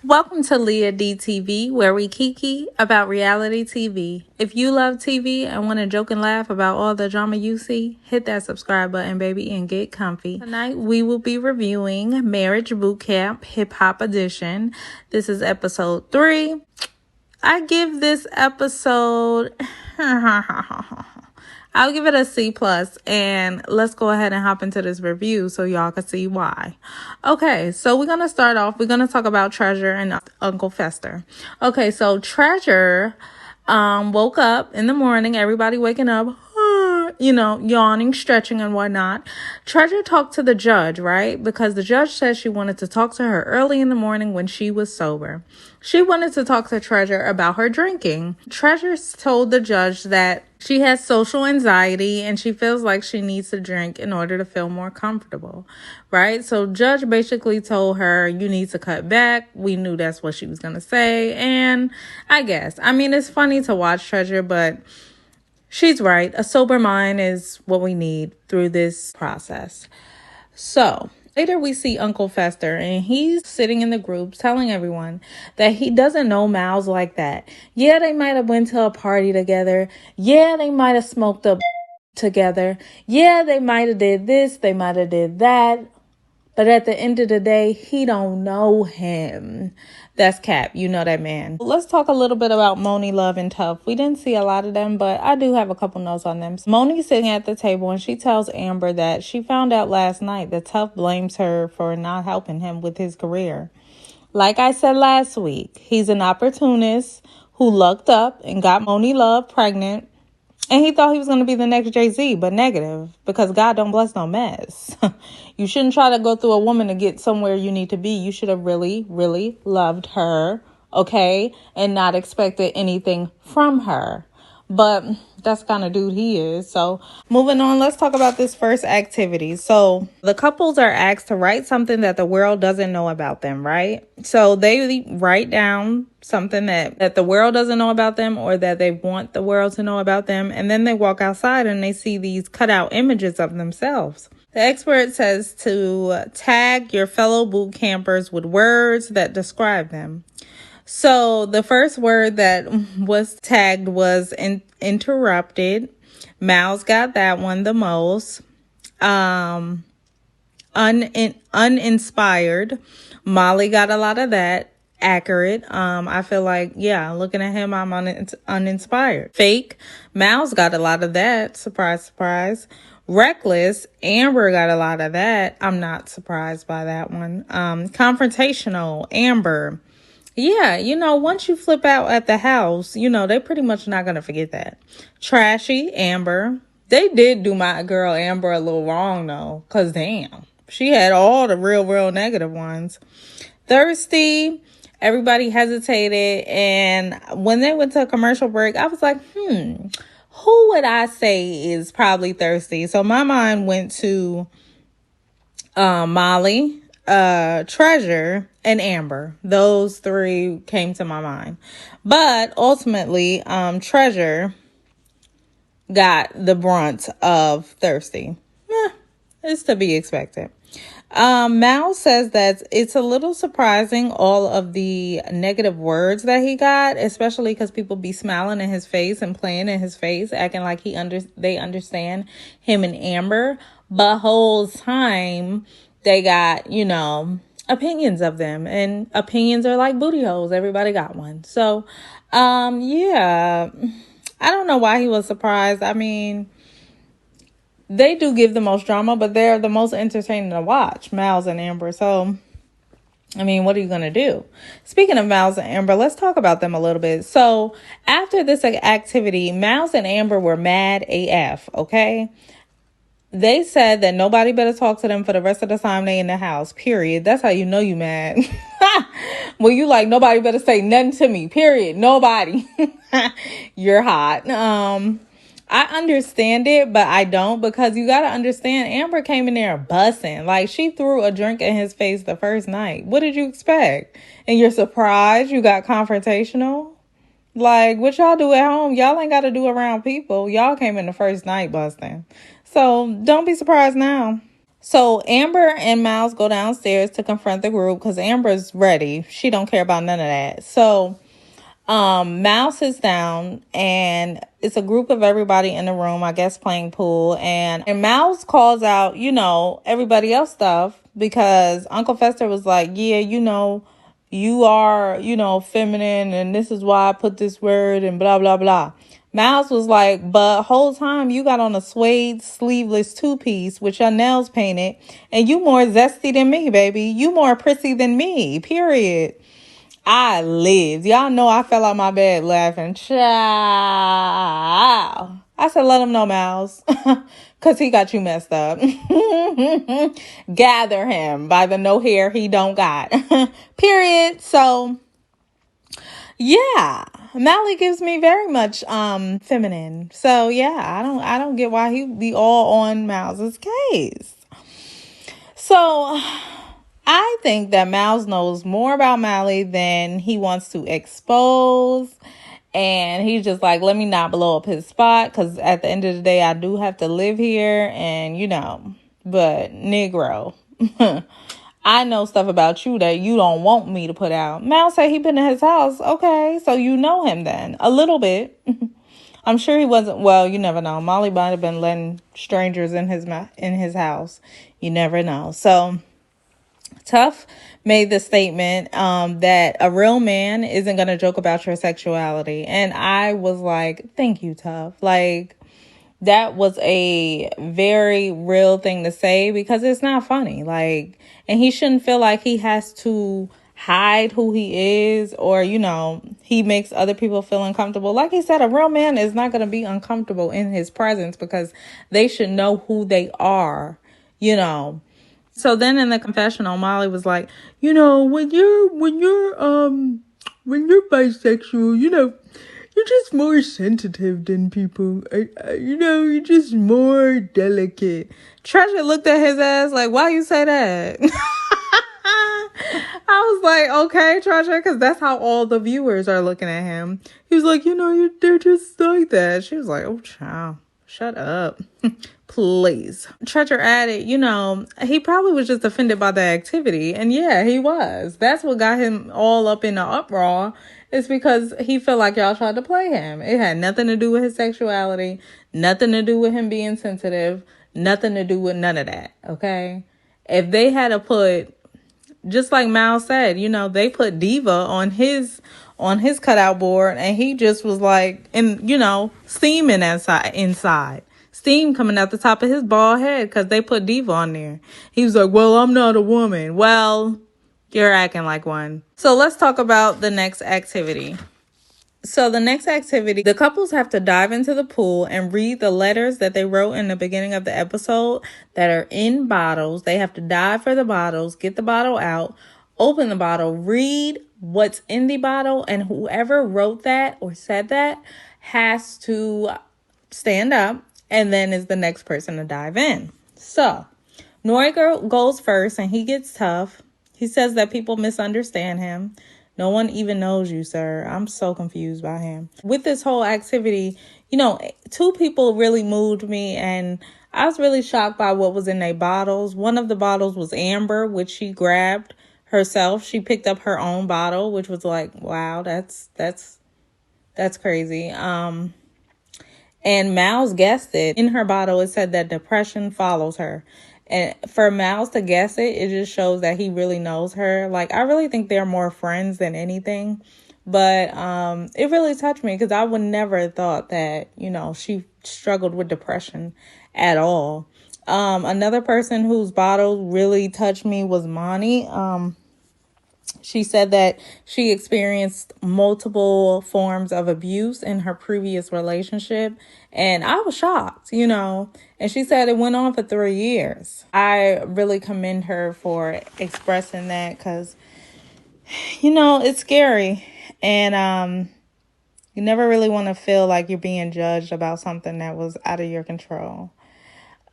Welcome to Leah DTV, where we kiki about reality TV. If you love TV and want to joke and laugh about all the drama you see, hit that subscribe button, baby, and get comfy. Tonight, we will be reviewing Marriage Bootcamp Hip Hop Edition. This is episode 3. I give this episode... I'll give it a C+, and let's go ahead and hop into this review so y'all can see why. Okay, so we're going to start off. We're going to talk about Treasure and Uncle Fester. Okay, so Treasure woke up in the morning, everybody waking up, yawning, stretching and whatnot. Treasure talked to the judge, right? Because the judge said she wanted to talk to her early in the morning when she was sober. She wanted to talk to Treasure about her drinking. Treasure told the judge that she has social anxiety and she feels like she needs to drink in order to feel more comfortable, right? So judge basically told her, you need to cut back. We knew that's what she was going to say. And it's funny to watch Treasure, but she's right. A sober mind is what we need through this process. So later we see Uncle Fester, and he's sitting in the group telling everyone that he doesn't know Miles like that. Yeah, they might have went to a party together. Yeah, they might have smoked up together. Yeah, they might have did this. They might have did that. But at the end of the day, he don't know him. That's Cap. You know that man. Let's talk a little bit about Moni, Love, and Tough. We didn't see a lot of them, but I do have a couple notes on them. Moni's sitting at the table, and she tells Amber that she found out last night that Tough blames her for not helping him with his career. Like I said last week, he's an opportunist who lucked up and got Moni Love pregnant. And he thought he was going to be the next Jay-Z, but negative, because God don't bless no mess. You shouldn't try to go through a woman to get somewhere you need to be. You should have really, really loved her, okay, and not expected anything from her. But that's the kind of dude he is. So moving on, let's talk about this first activity. So the couples are asked to write something that the world doesn't know about them, right? So they write down something that the world doesn't know about them, or that they want the world to know about them. And then they walk outside and they see these cutout images of themselves. The expert says to tag your fellow boot campers with words that describe them. So the first word that was tagged was interrupted. Miles got that one the most. Uninspired. Molly got a lot of that. Accurate. I feel like, looking at him, I'm uninspired. Fake. Miles got a lot of that. Surprise, surprise. Reckless. Amber got a lot of that. I'm not surprised by that one. Confrontational. Amber. Yeah, once you flip out at the house, they pretty much not going to forget that. Trashy, Amber. They did do my girl Amber a little wrong, though, because damn, she had all the real negative ones. Thirsty, everybody hesitated, and when they went to a commercial break, I was like, who would I say is probably thirsty? So my mind went to Molly, Treasure, and Amber. Those three came to my mind. But ultimately, Treasure got the brunt of thirsty. It's to be expected. Mal says that it's a little surprising, all of the negative words that he got, especially because people be smiling in his face and playing in his face, acting like they understand him and Amber. But whole time they got, opinions of them, and opinions are like booty holes. Everybody got one. So, I don't know why he was surprised. I mean, they do give the most drama, but they're the most entertaining to watch, Miles and Amber. So, what are you going to do? Speaking of Miles and Amber, let's talk about them a little bit. So, after this activity, Miles and Amber were mad AF, okay? They said that nobody better talk to them for the rest of the time they in the house, period. That's how you know you mad. Well, you like, nobody better say nothing to me, period. Nobody. You're hot. I understand it, but I don't, because you got to understand, Amber came in there bussing. Like, she threw a drink in his face the first night. What did you expect? And you're surprised you got confrontational? Like, what y'all do at home, y'all ain't got to do around people. Y'all came in the first night busting. So don't be surprised now. So Amber and Miles go downstairs to confront the group because Amber's ready. She don't care about none of that. So Miles sits down and it's a group of everybody in the room, I guess, playing pool. And Miles calls out, everybody else stuff because Uncle Fester was like, yeah, you are, feminine and this is why I put this word and blah, blah, blah. Miles was like, but whole time you got on a suede sleeveless two-piece with your nails painted and you more zesty than me, baby. You more prissy than me, period. I lived. Y'all know I fell out my bed laughing. Ciao. I said, let him know, Miles. Because he got you messed up. Gather him by the no hair he don't got. Period. So, yeah. Mally gives me very much feminine. So, yeah. I don't get why he be all on Miles's case. So, I think that Miles knows more about Mally than he wants to expose. And he's just like, let me not blow up his spot. Because at the end of the day, I do have to live here. And, but Negro, I know stuff about you that you don't want me to put out. Miles said he been in his house. Okay, so you know him then. A little bit. I'm sure he wasn't. Well, you never know. Molly might have been letting strangers in his house. You never know. So Tough made the statement that a real man isn't going to joke about your sexuality. And I was like, thank you, Tough. Like, that was a very real thing to say because it's not funny. Like, and he shouldn't feel like he has to hide who he is or, he makes other people feel uncomfortable. Like he said, a real man is not going to be uncomfortable in his presence because they should know who they are. So then in the confessional, Molly was like, when you're bisexual, you're just more sensitive than people. You're just more delicate. Treasure looked at his ass like, why you say that? I was like, okay, Treasure, because that's how all the viewers are looking at him. He was like, they're just like that. She was like, oh, child, shut up. Please. Treasure added, he probably was just offended by the activity. And yeah, he was. That's what got him all up in the uproar. It's because he felt like y'all tried to play him. It had nothing to do with his sexuality, nothing to do with him being sensitive, nothing to do with none of that. Okay. If they had to put, just like Miles said, they put diva on his cutout board and he just was like, steaming inside. Steam coming out the top of his bald head because they put diva on there. He was like, well, I'm not a woman. Well, you're acting like one. So let's talk about the next activity. So the next activity, the couples have to dive into the pool and read the letters that they wrote in the beginning of the episode that are in bottles. They have to dive for the bottles, get the bottle out, open the bottle, read what's in the bottle, and whoever wrote that or said that has to stand up and then is the next person to dive in. So Nori goes first and he gets tough. He says that people misunderstand him. No one even knows you, sir. I'm so confused by him. With this whole activity, two people really moved me and I was really shocked by what was in their bottles. One of the bottles was Amber, which she grabbed herself. She picked up her own bottle, which was like, wow, that's crazy. And Miles guessed it. In her bottle, it said that depression follows her. And for Miles to guess it, it just shows that he really knows her. Like, I really think they're more friends than anything. But it really touched me because I would never have thought that, she struggled with depression at all. Another person whose bottle really touched me was Monty. She said that she experienced multiple forms of abuse in her previous relationship. And I was shocked, And she said it went on for 3 years. I really commend her for expressing that because, it's scary. And you never really want to feel like you're being judged about something that was out of your control.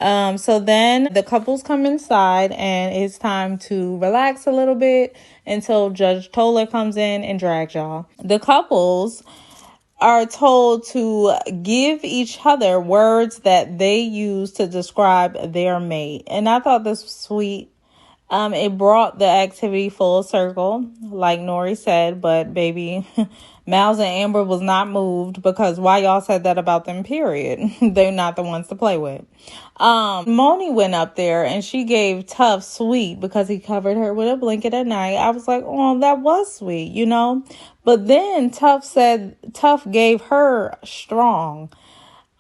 So then the couples come inside and it's time to relax a little bit until Judge Toller comes in and drags y'all. The couples are told to give each other words that they use to describe their mate. And I thought this was sweet. It brought the activity full circle, like Nori said, but baby, Miles and Amber was not moved because why y'all said that about them, period. They're not the ones to play with. Moni went up there and she gave Tough sweet because he covered her with a blanket at night. I was like, oh, that was sweet, you know? But then Tough gave her strong.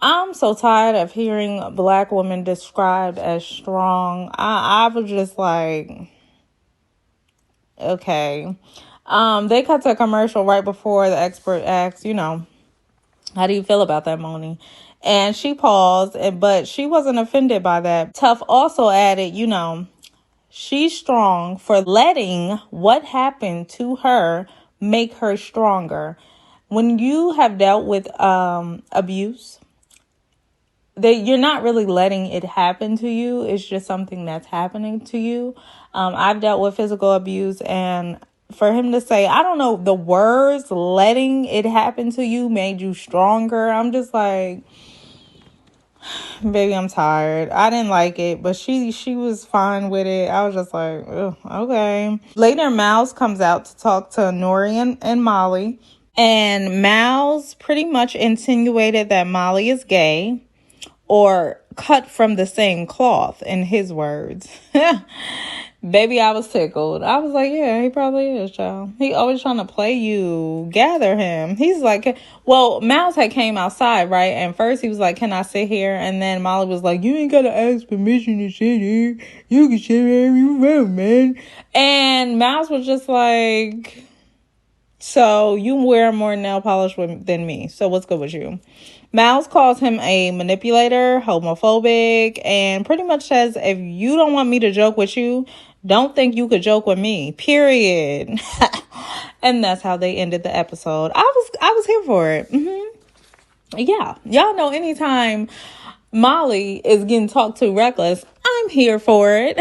I'm so tired of hearing Black women described as strong. I was just like, okay. They cut to a commercial right before the expert asked, how do you feel about that, Moni? And she paused, but she wasn't offended by that. Tough also added, she's strong for letting what happened to her make her stronger. When you have dealt with abuse, you're not really letting it happen to you. It's just something that's happening to you. I've dealt with physical abuse, and for him to say, I don't know, the words letting it happen to you made you stronger. I'm just like, baby, I'm tired. I didn't like it, but she was fine with it. I was just like, okay. Later, Miles comes out to talk to Nori and Molly, and Miles pretty much insinuated that Molly is gay, or cut from the same cloth, in his words. Baby, I was tickled. I was like, yeah, he probably is, child. He always trying to play you. Gather him. He's like, well, Miles had came outside, right? And first he was like, can I sit here? And then Molly was like, you ain't got to ask permission to sit here. You can sit wherever you want, man. And Miles was just like, so you wear more nail polish than me. So what's good with you? Miles calls him a manipulator, homophobic, and pretty much says, if you don't want me to joke with you, don't think you could joke with me, period. And that's how they ended the episode. I was here for it. Yeah. Y'all know anytime Molly is getting talked to reckless, I'm here for it.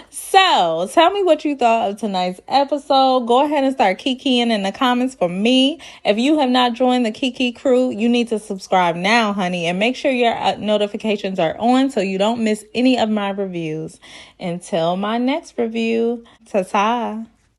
So, tell me what you thought of tonight's episode. Go ahead and start kikiing in the comments for me. If you have not joined the Kiki crew, you need to subscribe now, honey, and make sure your notifications are on so you don't miss any of my reviews. Until my next review, ta-ta.